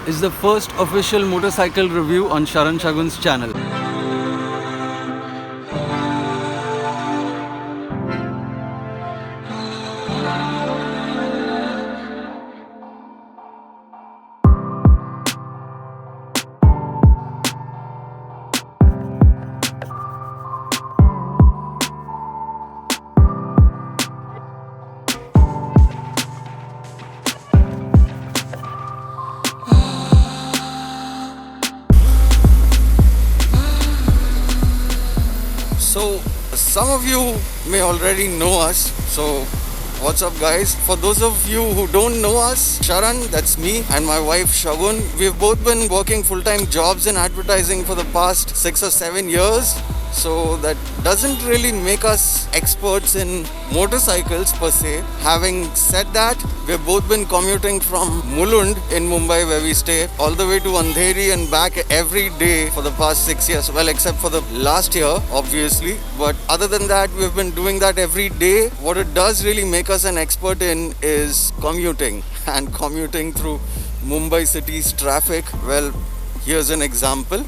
is the first official motorcycle review on Sharan Shagun's channel. So, some of you may already know us. So, what's up, guys? For those of you who don't know us, Sharan, that's me, and my wife Shagun. We've both been working full-time jobs in advertising for the past 6 or 7 years. So, that doesn't really make us experts in motorcycles per se. Having said that, we've both been commuting from Mulund in Mumbai, where we stay, all the way to Andheri and back every day for the past 6 years. Well, except for the last year, obviously. But other than that, we've been doing that every day. What it does really make us an expert in is commuting, and commuting through Mumbai city's traffic. Well, here's an example.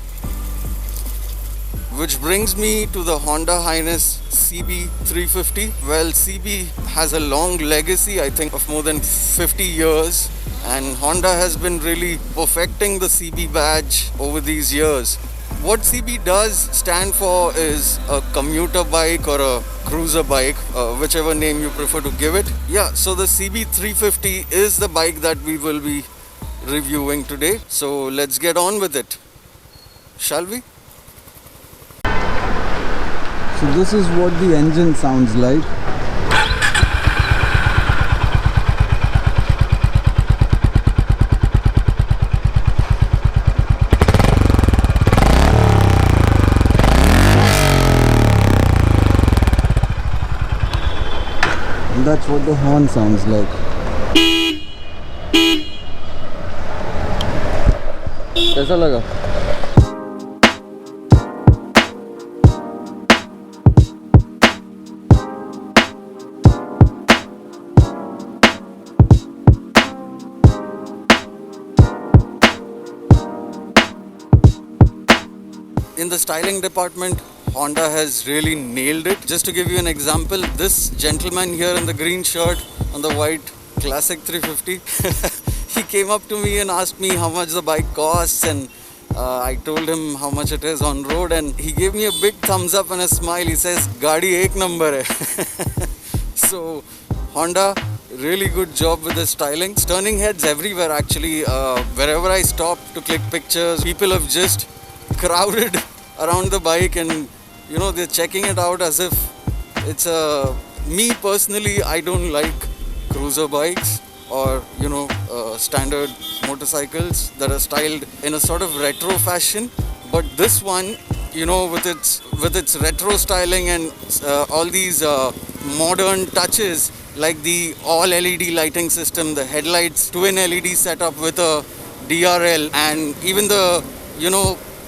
Which brings me to the Honda Highness CB350. Well, CB has a long legacy, I think, of more than 50 years. And Honda has been really perfecting the CB badge over these years. What CB does stand for is a commuter bike or a cruiser bike, whichever name you prefer to give it. Yeah, so the CB350 is the bike that we will be reviewing today. So let's get on with it. Shall we? So this is what the engine sounds like. And that's what the horn sounds like. कैसा लगा? In the styling department, Honda has really nailed it. Just to give you an example, this gentleman here in the green shirt on the white classic 350, he came up to me and asked me how much the bike costs, and I told him how much it is on road, and he gave me a big thumbs up and a smile. He says, "Gaadi ek number hai." So Honda, really good job with the styling. Turning heads everywhere actually. Wherever I stop to click pictures, people have just crowded around the bike, and they're checking it out as if it's a... Me personally, I don't like cruiser bikes or standard motorcycles that are styled in a sort of retro fashion, but this one, with its retro styling and all these modern touches, like the all LED lighting system, the headlights twin LED setup with a DRL, and even the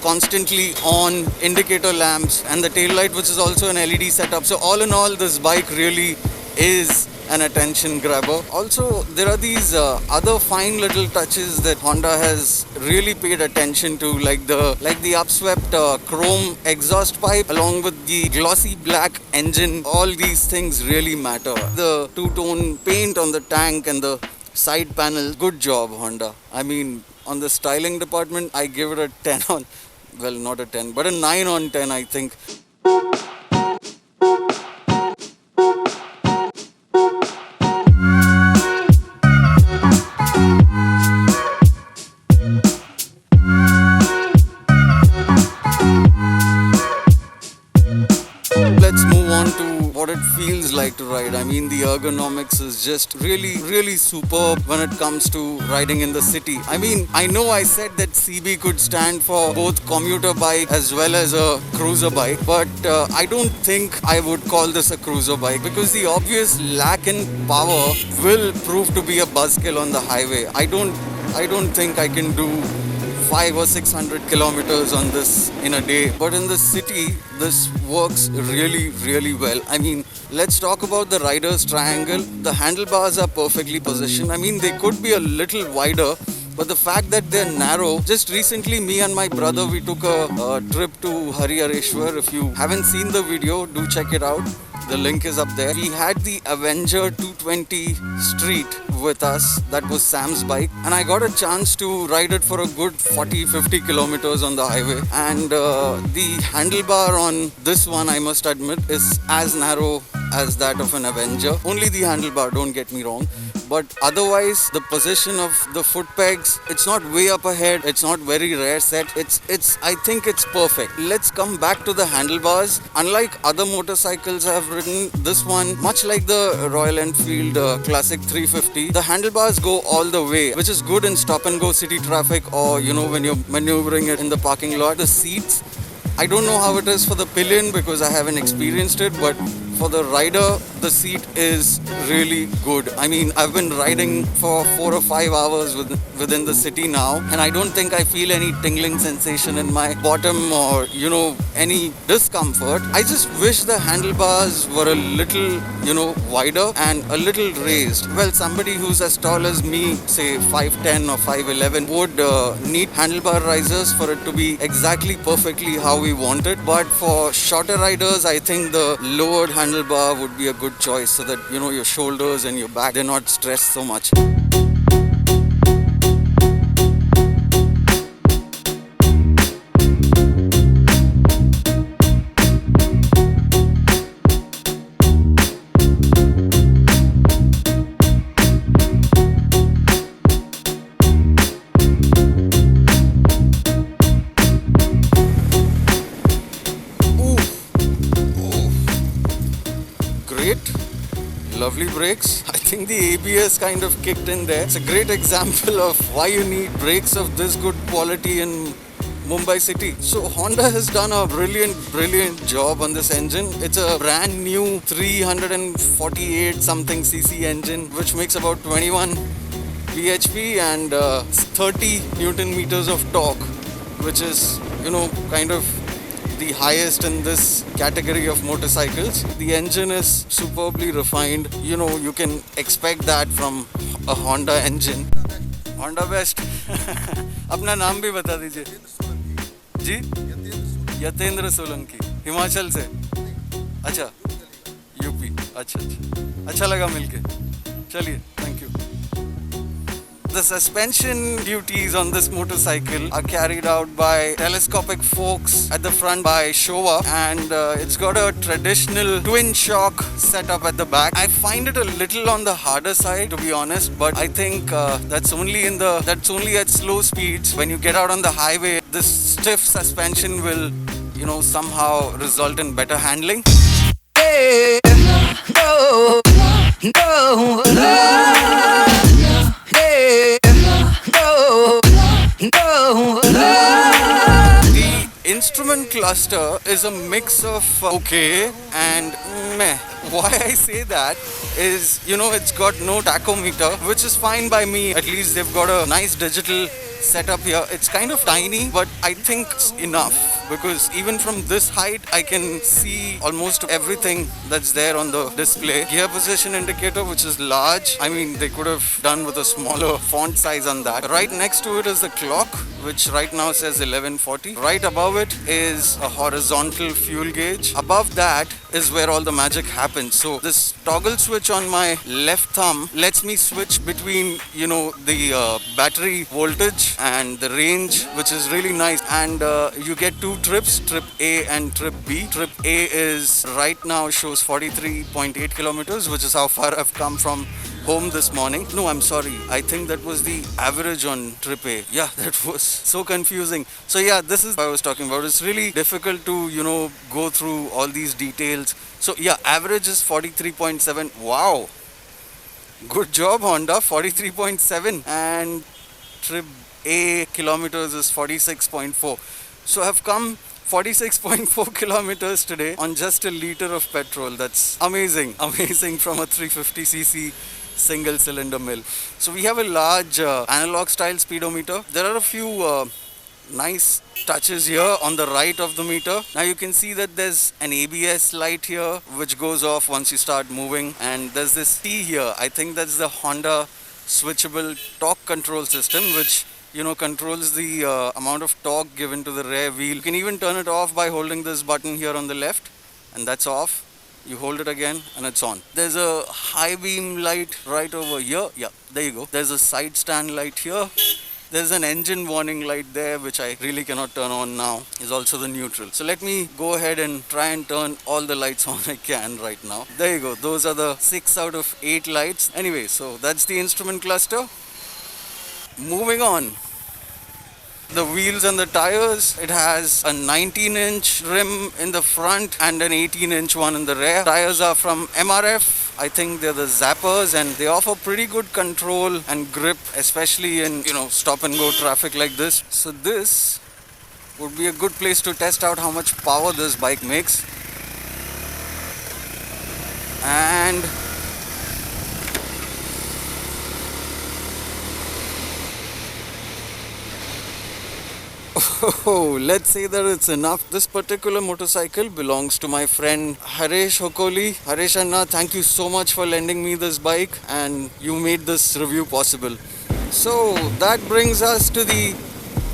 constantly on indicator lamps, and the tail light, which is also an LED setup. So all in all, this bike really is an attention grabber. Also, there are these other fine little touches that Honda has really paid attention to, like the upswept chrome exhaust pipe along with the glossy black engine. All these things really matter. The two-tone paint on the tank and the side panel. Good job, Honda. I mean, on the styling department, I give it a 10 on... Well, not a 10, but a 9 on 10, I think. Let's move on to what it feels like to ride. I mean, the ergonomics is just really superb when it comes to riding in the city. I mean, I know I said that CB could stand for both commuter bike as well as a cruiser bike, but I don't think I would call this a cruiser bike, because the obvious lack in power will prove to be a buzzkill on the highway. I don't think I can do 500 or 600 kilometers on this in a day. But in the city, this works really well. I mean, let's talk about the rider's triangle. The handlebars are perfectly positioned. I mean, they could be a little wider, But the fact that they're narrow, just recently me and my brother, we took a trip to Harihareshwar. If you haven't seen the video, do check it out. The link is up there. We had the Avenger 220 Street with us. That was Sam's bike. And I got a chance to ride it for a good 40-50 kilometers on the highway. And the handlebar on this one, I must admit, is as narrow as that of an Avenger. Only the handlebar, don't get me wrong. But otherwise, the position of the foot pegs, it's not way up ahead. It's not very rare set. I think it's perfect. Let's come back to the handlebars. Unlike other motorcycles I've ridden, this one, much like the Royal Enfield Classic 350, the handlebars go all the way, which is good in stop and go city traffic, or when you're maneuvering it in the parking lot. The seats, I don't know how it is for the pillion because I haven't experienced it, but for the rider, the seat is really good. I mean, I've been riding for 4 or 5 hours within the city now, and I don't think I feel any tingling sensation in my bottom or, any discomfort. I just wish the handlebars were a little, wider and a little raised. Well, somebody who's as tall as me, say 5'10 or 5'11, would need handlebar risers for it to be exactly perfectly how we want it. But for shorter riders, I think the lowered handlebar would be a good choice so that your shoulders and your back, they're not stressed so much. Lovely brakes. I think the ABS kind of kicked in there. It's a great example of why you need brakes of this good quality in Mumbai city. So Honda has done a brilliant job on this engine. It's a brand new 348 something cc engine, which makes about 21 bhp and 30 Newton meters of torque, which is, kind of the highest in this category of motorcycles. The engine is superbly refined. You can expect that from a Honda engine. Honda Best. अपना नाम भी बता दीजिए जी. यतेंद्र सोलंकी. हिमाचल से. अच्छा, UP. अच्छा लगा मिलके. चलिए, thank you. The suspension duties on this motorcycle are carried out by telescopic forks at the front by Showa, and it's got a traditional twin shock setup at the back. I find it a little on the harder side, to be honest, but I think that's only at slow speeds. When you get out on the highway, this stiff suspension will, somehow result in better handling. Hey, no. The instrument cluster is a mix of okay and meh. Why I say that is, it's got no tachometer, which is fine by me. At least they've got a nice digital setup here. It's kind of tiny, but I think it's enough, because even from this height I can see almost everything that's there on the display. Gear position indicator, which is large. I mean, they could have done with a smaller font size on that. Right next to it is the clock, which right now says 11:40. Right above it is a horizontal fuel gauge. Above that is where all the magic happens. So this toggle switch on my left thumb lets me switch between, the battery voltage and the range, which is really nice. And you get 2 trips, trip A and trip B. Trip A is right now shows 43.8 kilometers, which is how far I've come from home this morning. No, I'm sorry. I think that was the average on trip A. Yeah, that was so confusing. So yeah, this is what I was talking about. It's really difficult to, go through all these details. So yeah, average is 43.7. Wow. Good job, Honda. 43.7. And trip A kilometers is 46.4. So I've come 46.4 kilometers today on just a liter of petrol. That's amazing from a 350cc single cylinder mill. So we have a large analog style speedometer. There are a few nice touches here on the right of the meter. Now you can see that there's an ABS light here which goes off once you start moving, and there's this T here. I think that's the Honda switchable torque control system, which controls the amount of torque given to the rear wheel. You can even turn it off by holding this button here on the left, and that's off. You hold it again and it's on. There's a high beam light right over here. Yeah, there you go. There's a side stand light here. There's an engine warning light there, which I really cannot turn on now. Is also the neutral. So let me go ahead and try and turn all the lights on I can right now. There you go. Those are the 6 out of 8 lights. Anyway, so that's the instrument cluster. Moving on. The wheels and the tires, it has a 19-inch rim in the front and an 18-inch one in the rear. Tires are from MRF. I think they're the Zappers, and they offer pretty good control and grip, especially in, stop and go traffic like this. So this would be a good place to test out how much power this bike makes. And let's say that it's enough. This particular motorcycle belongs to my friend Haresh Hokoli. Haresh Anna, thank you so much for lending me this bike, and you made this review possible. So that brings us to the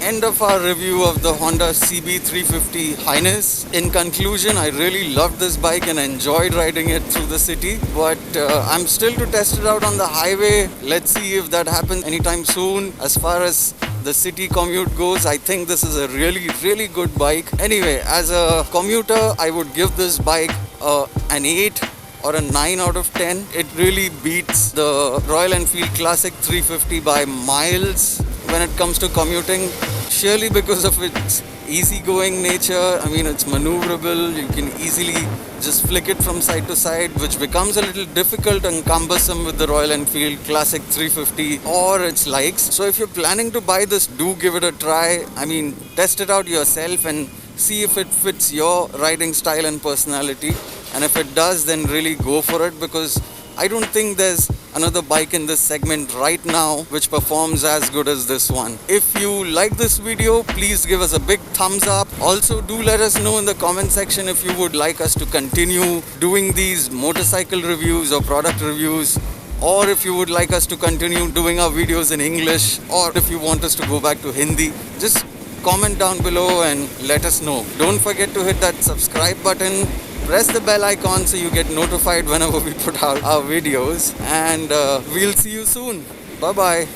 end of our review of the Honda CB350 Highness. In conclusion, I really loved this bike and enjoyed riding it through the city, but I'm still to test it out on the highway. Let's see if that happens anytime soon. As far as the city commute goes, I think this is a really, really good bike. Anyway, as a commuter, I would give this bike an 8 or a 9 out of 10. It really beats the Royal Enfield Classic 350 by miles when it comes to commuting, surely because of its easygoing nature. I mean, it's maneuverable. You can easily just flick it from side to side, which becomes a little difficult and cumbersome with the Royal Enfield Classic 350 or its likes. So if you're planning to buy this, do give it a try. I mean, test it out yourself and see if it fits your riding style and personality. And if it does, then really go for it, because I don't think there's another bike in this segment right now which performs as good as this one. If you like this video, please give us a big thumbs up. Also, do let us know in the comment section if you would like us to continue doing these motorcycle reviews or product reviews, or if you would like us to continue doing our videos in English, or if you want us to go back to Hindi. Just comment down below and let us know. Don't forget to hit that subscribe button. Press the bell icon so you get notified whenever we put out our videos. And we'll see you soon. Bye-bye.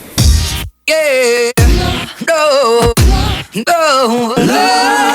Yeah, no, no, no.